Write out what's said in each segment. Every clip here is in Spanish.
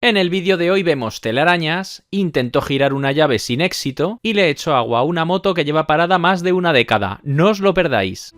En el vídeo de hoy vemos telarañas, intentó girar una llave sin éxito y le echó agua a una moto que lleva parada más de una década. No os lo perdáis.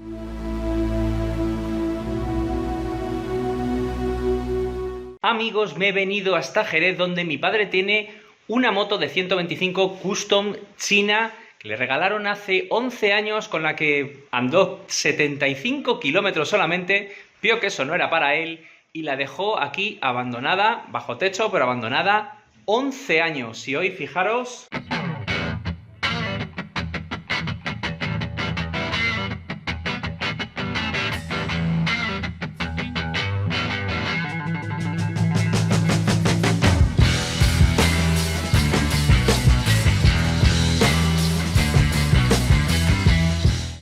Amigos, me he venido hasta Jerez, donde mi padre tiene una moto de 125 Custom China que le regalaron hace 11 años, con la que andó 75 kilómetros solamente, vio que eso no era para él y la dejó aquí abandonada, bajo techo, pero abandonada 11 años. Y hoy, fijaros...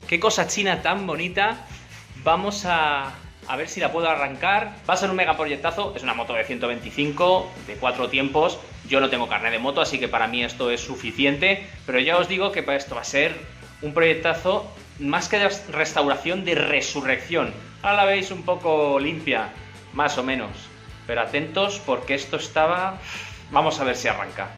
Qué cosa china tan bonita. Vamos a ver si la puedo arrancar. Va a ser un mega proyectazo. Es una moto de 125, de 4 tiempos. Yo no tengo carnet de moto, así que para mí esto es suficiente. Pero ya os digo que esto va a ser un proyectazo más que de restauración, de resurrección. Ahora la veis un poco limpia, más o menos. Pero atentos, porque esto estaba... Vamos a ver si arranca.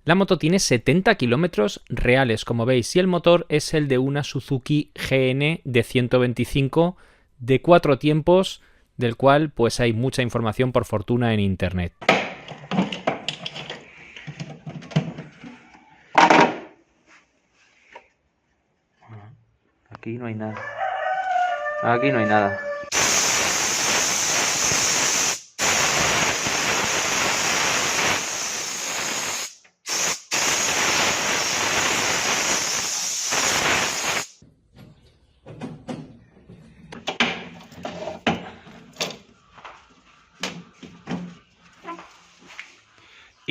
La moto tiene 70 kilómetros reales, como veis, y el motor es el de una Suzuki GN de 125 de 4 tiempos, del cual pues hay mucha información por fortuna en internet. Aquí no hay nada. Aquí no hay nada.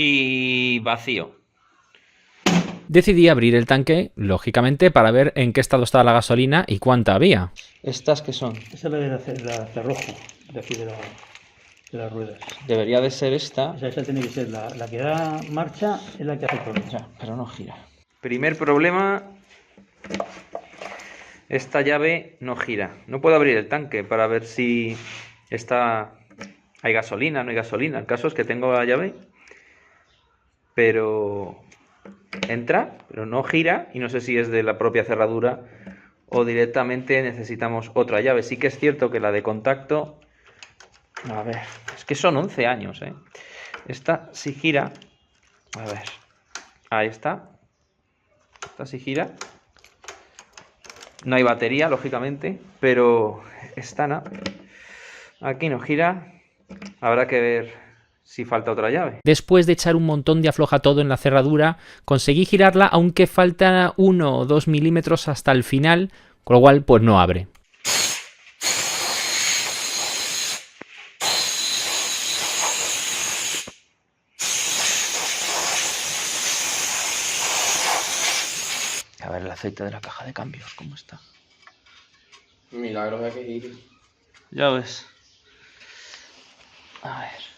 Y vacío. Decidí abrir el tanque, lógicamente, para ver en qué estado estaba la gasolina y cuánta había. ¿Estas qué son? Esa es la cerrojo, de aquí de las ruedas. Debería de ser esta. Esa tiene que ser la que da marcha, es la que hace el problema. Ya, pero no gira. Primer problema, esta llave no gira. No puedo abrir el tanque para ver si hay gasolina, no hay gasolina. El caso es que tengo la llave, pero entra, pero no gira, y no sé si es de la propia cerradura o directamente necesitamos otra llave. Sí que es cierto que la de contacto, a ver, es que son 11 años, ¿eh? Esta sí gira, a ver, ahí está, esta sí gira, no hay batería, lógicamente, pero esta no, aquí no gira, habrá que ver si falta otra llave. Después de echar un montón de afloja todo en la cerradura, conseguí girarla, aunque falta 1 o 2 milímetros hasta el final, con lo cual pues no abre. A ver el aceite de la caja de cambios, ¿cómo está? Milagro de que gire. Ya ves. A ver.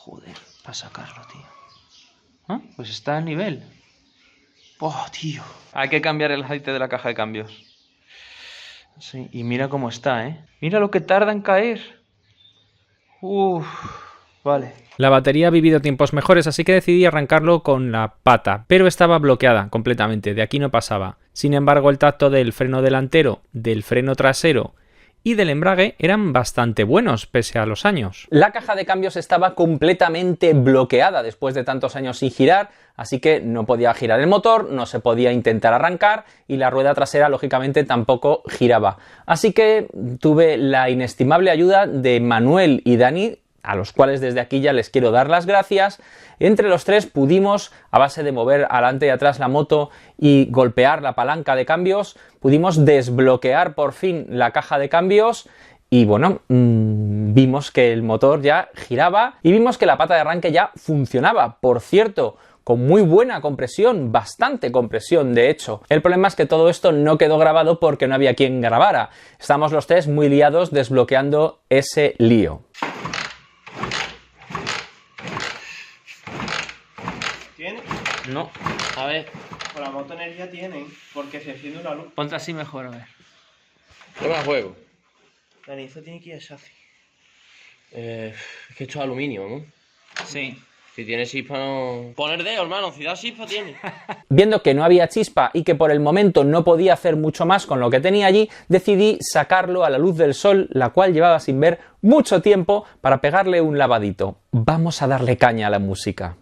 Joder, para sacarlo, tío. ¿Ah? Pues está a nivel. ¡Oh, tío! Hay que cambiar el aceite de la caja de cambios. Sí, y mira cómo está, ¿eh? Mira lo que tarda en caer. Uff, vale. La batería ha vivido tiempos mejores, así que decidí arrancarlo con la pata, pero estaba bloqueada completamente, de aquí no pasaba. Sin embargo, el tacto del freno delantero, del freno trasero y del embrague eran bastante buenos pese a los años. La caja de cambios estaba completamente bloqueada después de tantos años sin girar, así que no podía girar el motor, no se podía intentar arrancar y la rueda trasera lógicamente tampoco giraba. Así que tuve la inestimable ayuda de Manuel y Dani, a los cuales desde aquí ya les quiero dar las gracias. Entre los tres pudimos, a base de mover adelante y atrás la moto y golpear la palanca de cambios, pudimos desbloquear por fin la caja de cambios y bueno, vimos que el motor ya giraba y vimos que la pata de arranque ya funcionaba. Por cierto, con muy buena compresión, bastante compresión de hecho. El problema es que todo esto no quedó grabado porque no había quien grabara. Estamos los tres muy liados desbloqueando ese lío. ¿Tiene? No, a ver, Con la moto energía tiene, porque se enciende una luz. ponte así mejor, a ver. Yo me la juego. Dani, esto tiene que ir a chasis. Es que esto es aluminio, ¿no? Sí. Si tiene chispa no... Poner dedo, hermano, si da chispa tiene. Viendo que no había chispa y que por el momento no podía hacer mucho más con lo que tenía allí, decidí sacarlo a la luz del sol, la cual llevaba sin ver mucho tiempo, para pegarle un lavadito. Vamos a darle caña a la música.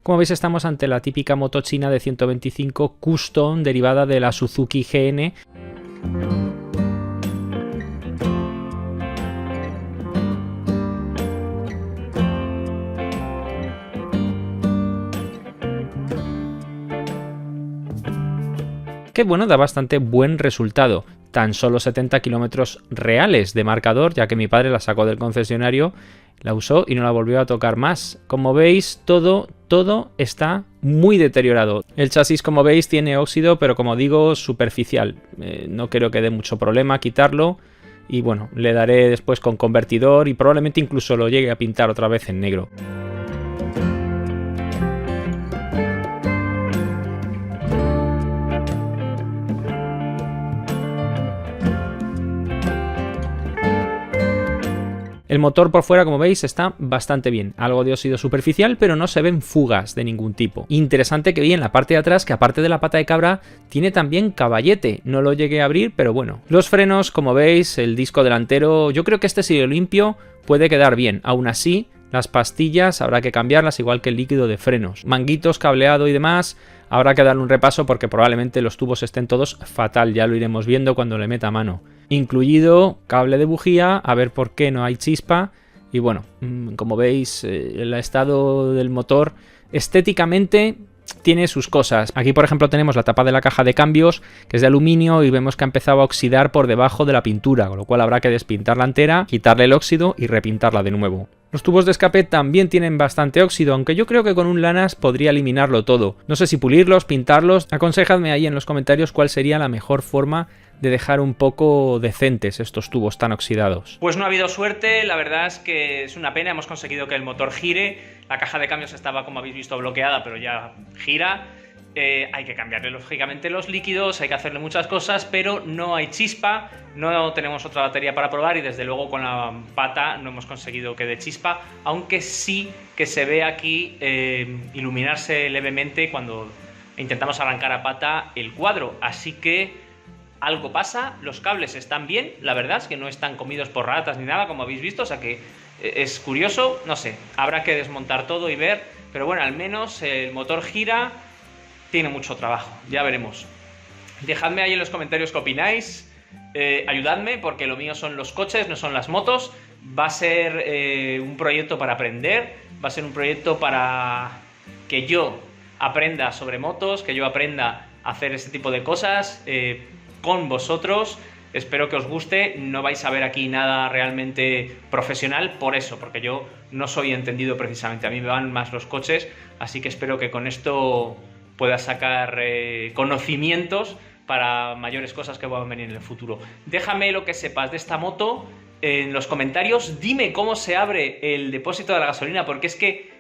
Como veis, estamos ante la típica moto china de 125 Custom derivada de la Suzuki GN. Que bueno, da bastante buen resultado. Tan solo 70 kilómetros reales de marcador, ya que mi padre la sacó del concesionario, la usó y no la volvió a tocar más. Como veis, todo está muy deteriorado. El chasis, como veis, tiene óxido, pero como digo, superficial. No creo que dé mucho problema quitarlo. Y bueno, le daré después con convertidor y probablemente incluso lo llegue a pintar otra vez en negro. El motor por fuera, como veis, está bastante bien. Algo de óxido superficial, pero no se ven fugas de ningún tipo. Interesante que vi en la parte de atrás que, aparte de la pata de cabra, tiene también caballete. No lo llegué a abrir, pero bueno. Los frenos, como veis, el disco delantero, yo creo que este, si lo limpio, puede quedar bien. Aún así, las pastillas habrá que cambiarlas, igual que el líquido de frenos. Manguitos, cableado y demás, habrá que darle un repaso porque probablemente los tubos estén todos fatal. Ya lo iremos viendo cuando le meta mano. Incluido cable de bujía, a ver por qué no hay chispa. Y bueno, como veis, el estado del motor estéticamente tiene sus cosas. Aquí, por ejemplo, tenemos la tapa de la caja de cambios, que es de aluminio, y vemos que ha empezado a oxidar por debajo de la pintura, con lo cual habrá que despintarla entera, quitarle el óxido y repintarla de nuevo. Los tubos de escape también tienen bastante óxido, aunque yo creo que con un Lanas podría eliminarlo todo. No sé si pulirlos, pintarlos. Aconsejadme ahí en los comentarios cuál sería la mejor forma de dejar un poco decentes estos tubos tan oxidados. Pues no ha habido suerte, la verdad es que es una pena. Hemos conseguido que el motor gire, la caja de cambios estaba, como habéis visto, bloqueada, pero ya gira. Hay que cambiarle lógicamente los líquidos, hay que hacerle muchas cosas, pero no hay chispa, no tenemos otra batería para probar y desde luego con la pata no hemos conseguido que dé chispa, aunque sí que se ve aquí iluminarse levemente cuando intentamos arrancar a pata el cuadro, así que algo pasa, los cables están bien, la verdad es que no están comidos por ratas ni nada, como habéis visto, o sea que es curioso, no sé, habrá que desmontar todo y ver, pero bueno, al menos el motor gira, tiene mucho trabajo, ya veremos. Dejadme ahí en los comentarios qué opináis, ayudadme, porque lo mío son los coches, no son las motos. Va a ser un proyecto para aprender, va a ser un proyecto para que yo aprenda sobre motos, que yo aprenda a hacer este tipo de cosas con vosotros. Espero que os guste, no vais a ver aquí nada realmente profesional por eso, porque yo no soy entendido precisamente, a mí me van más los coches, así que espero que con esto pueda sacar conocimientos para mayores cosas que van a venir en el futuro. Déjame lo que sepas de esta moto en los comentarios, dime cómo se abre el depósito de la gasolina, porque es que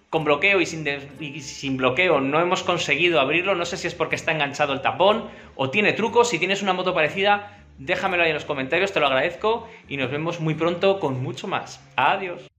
con bloqueo y sin bloqueo no hemos conseguido abrirlo, no sé si es porque está enganchado el tapón o tiene trucos. Si tienes una moto parecida, déjamelo ahí en los comentarios, te lo agradezco y nos vemos muy pronto con mucho más. Adiós.